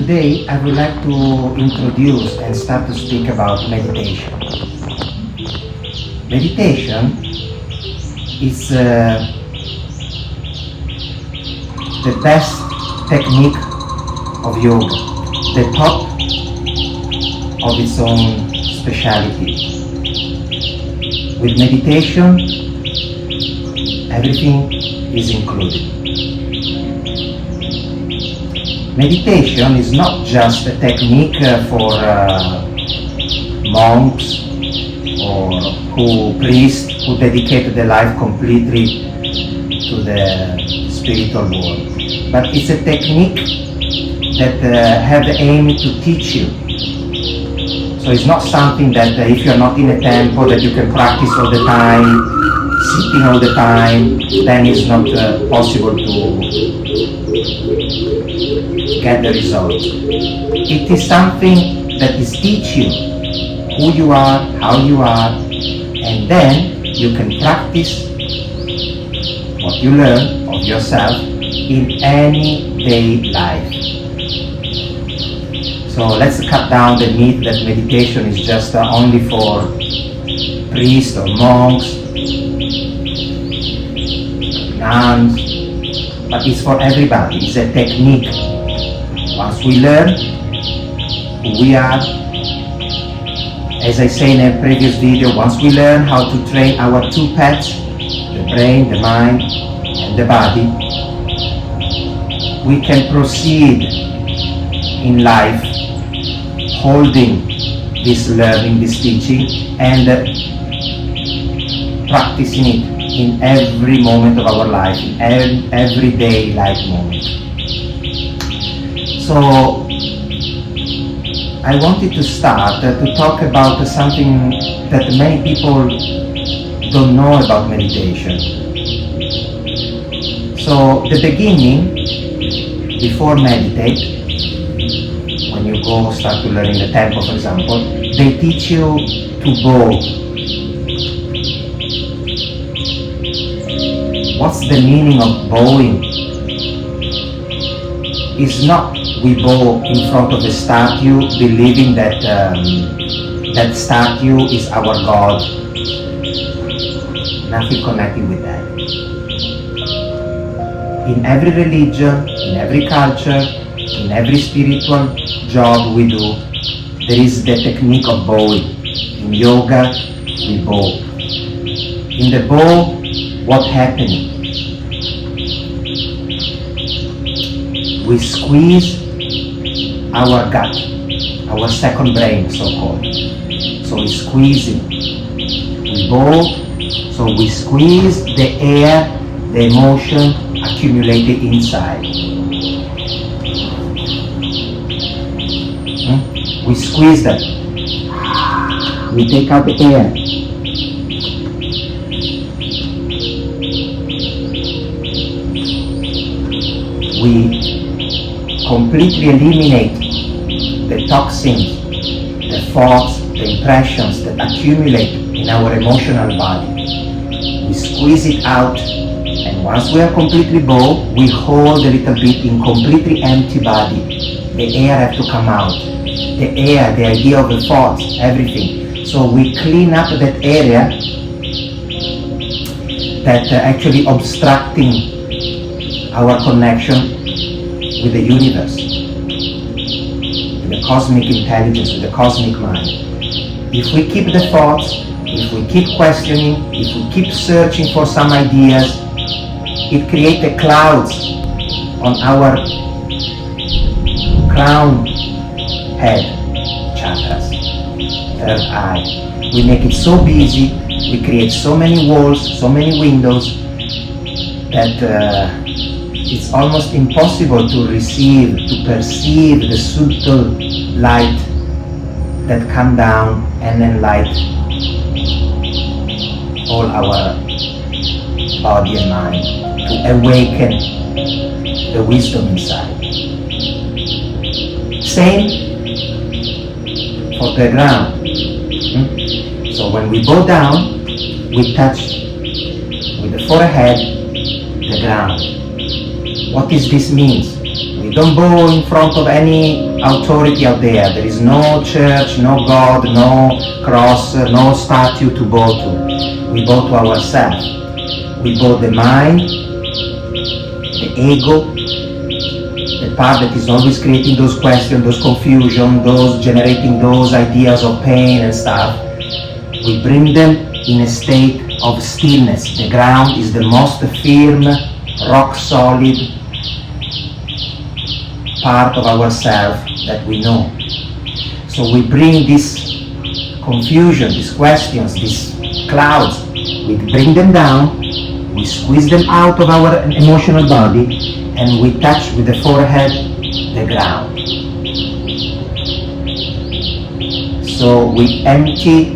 Today I would like to introduce and start to speak about meditation. Meditation is the best technique of yoga, the top of its own speciality. With meditation, everything is included. Meditation is not just a technique for monks or priests who dedicate their life completely to the spiritual world, but it's a technique that have the aim to teach you. So it's not something that if you're not in a temple that you can practice all the time, sitting all the time, then it's not possible to get the result. It is something that is teach you who you are, how you are, and then you can practice what you learn of yourself in any day life. So let's cut down the myth that meditation is just only for priests or monks, nuns, but it's for everybody. It's a technique. Once we learn who we are, as I say in a previous video, once we learn how to train our two pets, the brain, the mind, and the body, we can proceed in life holding this learning, this teaching, and practicing it in every moment of our life, in everyday life moment. So I wanted to start to talk about something that many people don't know about meditation. So the beginning, before meditate, when you go start to learn in the temple, for example, they teach you to bow. What's the meaning of bowing? It's not we bow in front of a statue believing that that statue is our God. Nothing connected with that. In every religion, in every culture, in every spiritual job we do, there is the technique of bowing. In yoga, we bow. In the bow, what's happening? We squeeze our gut, our second brain, so-called. So we're squeezing. We bow, so we squeeze the air, the emotion accumulated inside. We squeeze them. We take out the air. We completely eliminate the toxins, the thoughts, the impressions that accumulate in our emotional body. We squeeze it out, and once we are completely bow, we hold a little bit in completely empty body. The air has to come out. The air, the idea of the thoughts, everything. So we clean up that area that actually obstructing our connection with the universe, with the cosmic intelligence, with the cosmic mind. If we keep the thoughts, if we keep questioning, if we keep searching for some ideas, it creates a clouds on our crown head chakras, third eye. We make it so busy, we create so many walls, so many windows that it's almost impossible to receive, to perceive the subtle light that come down and enlighten all our body and mind, to awaken the wisdom inside. Same for the ground. So when we bow down, we touch with the forehead the ground. What does this mean? We don't bow in front of any authority out there. There is no church, no God, no cross, no statue to bow to. We bow to ourselves. We bow the mind, the ego, the part that is always creating those questions, those confusion, those generating those ideas of pain and stuff. We bring them in a state of stillness. The ground is the most firm, rock solid part of ourselves that we know. So we bring this confusion, these questions, these clouds, we bring them down, we squeeze them out of our emotional body, and we touch with the forehead the ground. So we empty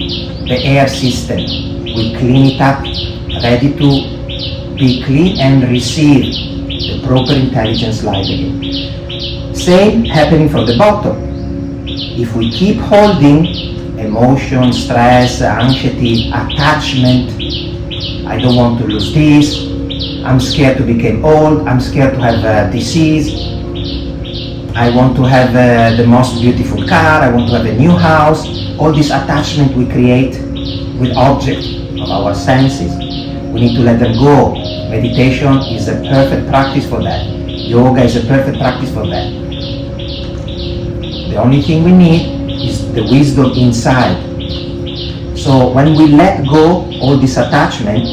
the air system, we clean it up, ready to be clean and receive the proper intelligence light again. Same happening from the bottom. If we keep holding emotion, stress, anxiety, attachment, I don't want to lose this, I'm scared to become old, I'm scared to have a disease, I want to have the most beautiful car, I want to have a new house. All this attachment we create with objects of our senses, we need to let them go. Meditation is a perfect practice for that. Yoga is a perfect practice for that. The only thing we need is the wisdom inside. So when we let go all this attachment,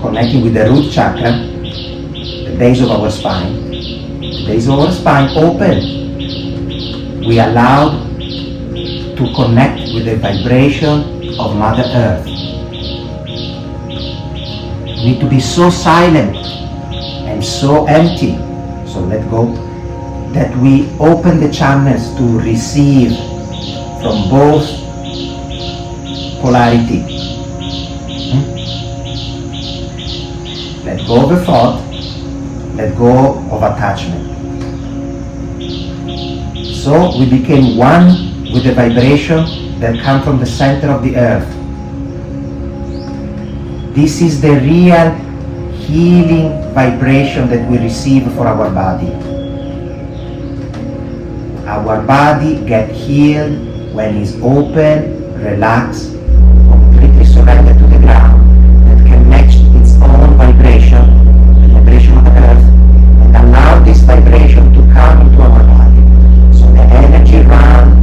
connecting with the root chakra, the base of our spine, the base of our spine open, we allow to connect with the vibration of Mother Earth. We need to be so silent and so empty, so let go, that we open the channels to receive from both polarity. Let go of the thought, let go of attachment. So we became one with the vibration that comes from the center of the earth. This is the real healing vibration that we receive for our body. Our body gets healed when it's open, relaxed, completely surrendered to the ground, that can match its own vibration, the vibration of the earth, and allow this vibration to come into our body. So the energy runs,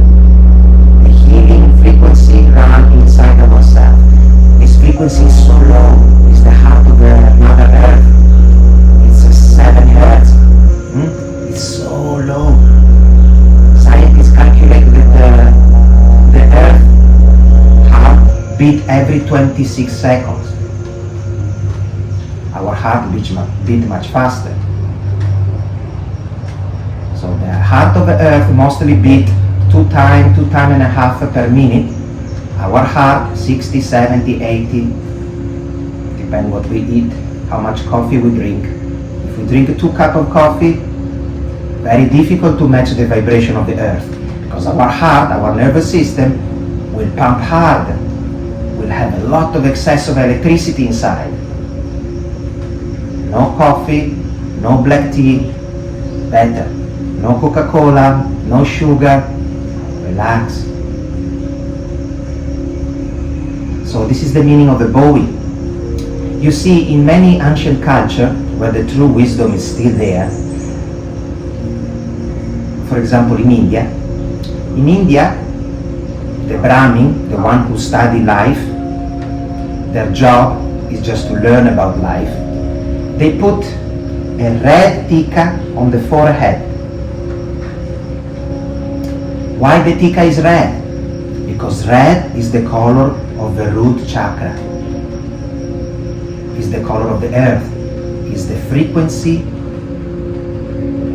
the healing frequency runs inside of ourselves. This frequency is so low, it's the heart of the Mother Earth. It's 7 hertz. It's so low. Scientists calculate that the Earth heart beat every 26 seconds. Our heart beat much faster. So the heart of the Earth mostly beat 2 and a half per minute. Our heart 60, 70, 80, depend what we eat, how much coffee we drink. If we drink 2 cups of coffee, very difficult to match the vibration of the earth, because our heart, our nervous system will pump hard, will have a lot of excess of electricity inside. No coffee, no black tea, better. No Coca-Cola, no sugar, relax. So this is the meaning of the bowing. You see, in many ancient cultures where the true wisdom is still there, for example in India, the Brahmin, the one who study life, their job is just to learn about life. They put a red tika on the forehead. Why the tika is red? Because red is the color of the root chakra, is the color of the earth, is the frequency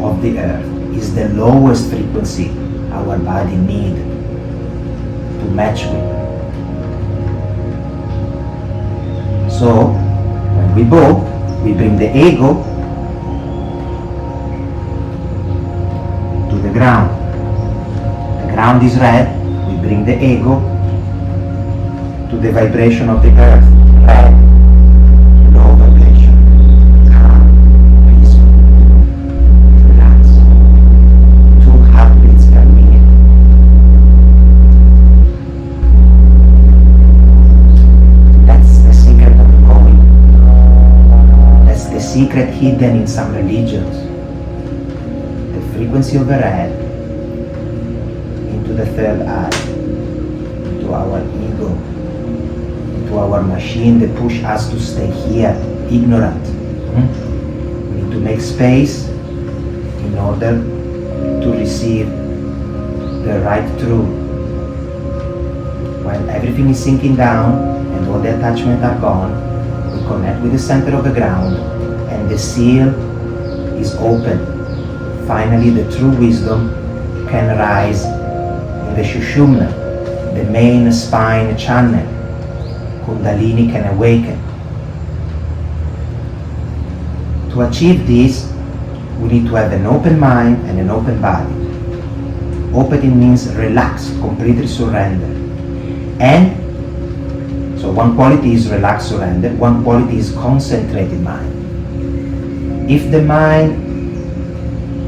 of the earth, is the lowest frequency our body needs to match with. So when we bow, we bring the ego to the ground. The ground is red, we bring the ego to the vibration of the earth, red, low vibration, calm, peaceful, relax. secret hidden in some religions. The frequency of the red into the third eye, into our ego, into our machine that push us to stay here, ignorant. We need to make space in order to receive the right truth. When everything is sinking down and all the attachments are gone, we connect with the center of the ground and the seal is open. Finally, the true wisdom can rise in the Shushumna, the main spine channel. Kundalini can awaken. To achieve this, we need to have an open mind and an open body. Open means relax, completely surrender. And so one quality is relaxed surrender, one quality is concentrated mind. If the mind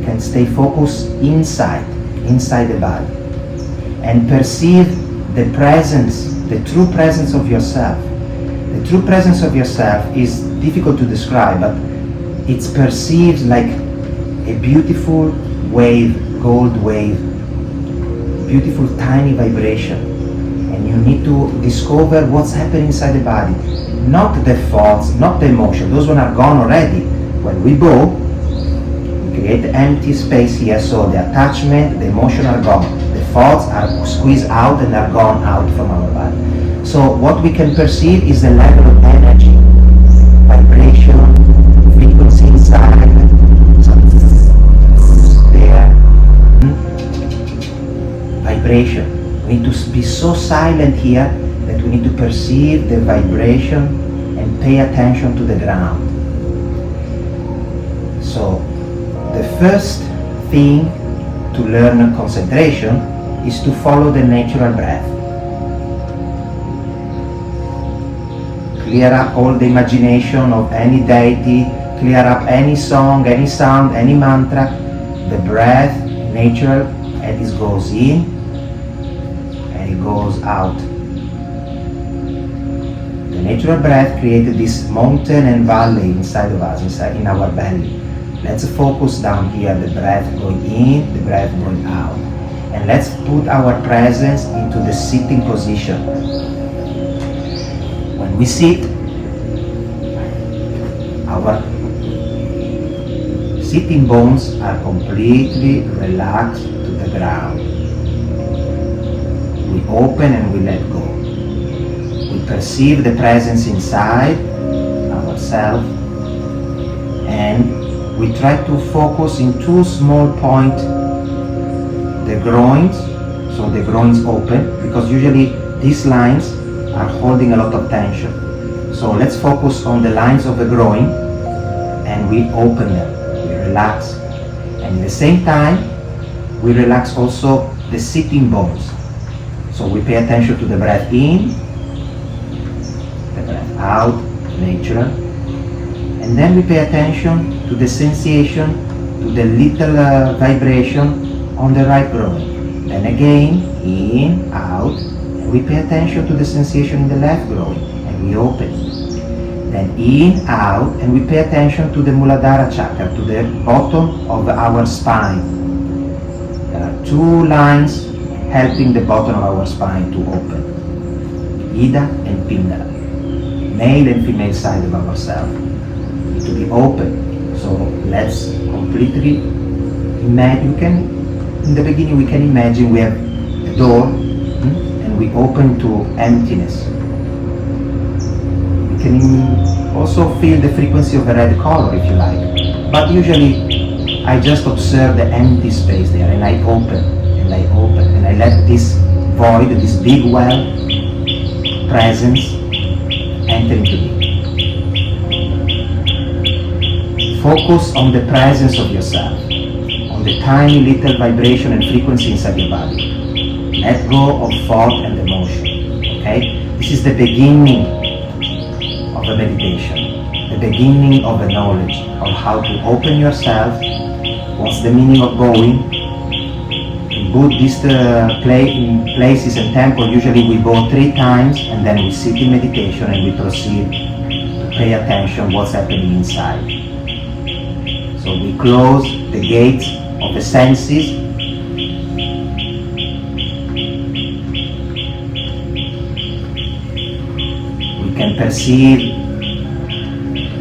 can stay focused inside the body, and perceive the presence, the true presence of yourself. The true presence of yourself is difficult to describe, but it's perceived like a beautiful wave, gold wave, beautiful tiny vibration. And you need to discover what's happening inside the body. Not the thoughts, not the emotion, those ones are gone already. When we bow, we create empty space here, so the attachment, the emotion are gone. The thoughts are squeezed out and are gone out from our body. So what we can perceive is the level of energy, vibration, frequency inside, there, vibration. We need to be so silent here that we need to perceive the vibration and pay attention to the ground. So the first thing to learn concentration is to follow the natural breath. Clear up all the imagination of any deity, clear up any song, any sound, any mantra. The breath, natural, and it goes in and it goes out. The natural breath created this mountain and valley inside of us, inside in our belly. Let's focus down here, the breath going in, the breath going out. And let's put our presence into the sitting position. When we sit, our sitting bones are completely relaxed to the ground. We open and we let go. We perceive the presence inside ourselves, and we try to focus in two small points. The groins, so the groins open, because usually these lines are holding a lot of tension. So let's focus on the lines of the groin and we open them, we relax. And at the same time, we relax also the sitting bones. So we pay attention to the breath in, the breath out, natural. And then we pay attention to the sensation, to the little vibration on the right groin. Then again, in, out, and we pay attention to the sensation in the left groin, and we open it. Then in, out, and we pay attention to the Muladhara chakra, to the bottom of our spine. There are two lines helping the bottom of our spine to open. Ida and Pingala, male and female side of ourselves, need to be open. So let's completely imagine, in the beginning we can imagine we have a door and we open to emptiness. We can also feel the frequency of the red color if you like. But usually I just observe the empty space there and I open and I open and I let this void, this big well, presence enter into me. Focus on the presence of yourself, on the tiny little vibration and frequency inside your body. Let go of thought and emotion, okay? This is the beginning of a meditation, the beginning of the knowledge of how to open yourself. What's the meaning of going? In Buddhist places and temples, usually we go 3 times and then we sit in meditation and we proceed to pay attention what's happening inside. So we close the gates of the senses. We can perceive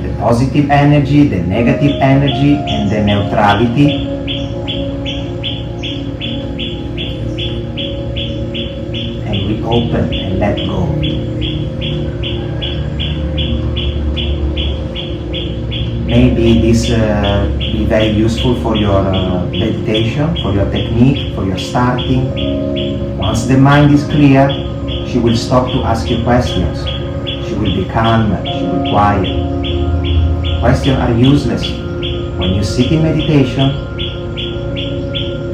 the positive energy, the negative energy, and the neutrality. And we open and let go. Maybe this be very useful for your meditation, for your technique, for your starting. Once the mind is clear, she will stop to ask you questions. She will be calmer, she will be quiet. Questions are useless. When you sit in meditation,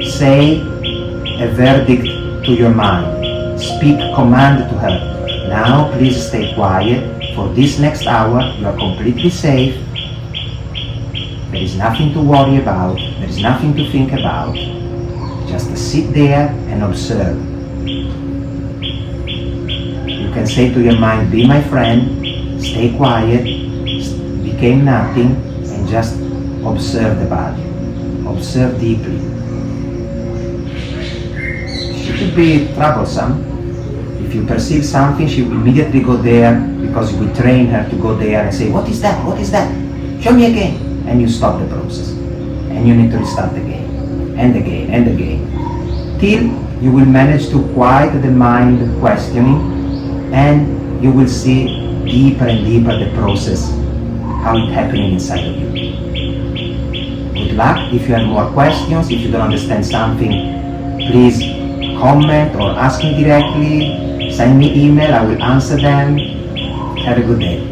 say a verdict to your mind. Speak command to her. Now please stay quiet. For this next hour, you are completely safe. There is nothing to worry about. There is nothing to think about. Just sit there and observe. You can say to your mind, be my friend, stay quiet, become nothing, and just observe the body. Observe deeply. She could be troublesome. If you perceive something, she will immediately go there because you will train her to go there and say, what is that? What is that? Show me again. And you stop the process. And you need to restart again, and again, and again. Till you will manage to quiet the mind questioning, and you will see deeper and deeper the process, how it's happening inside of you. Good luck. If you have more questions, if you don't understand something, please comment or ask me directly. Send me email, I will answer them. Have a good day.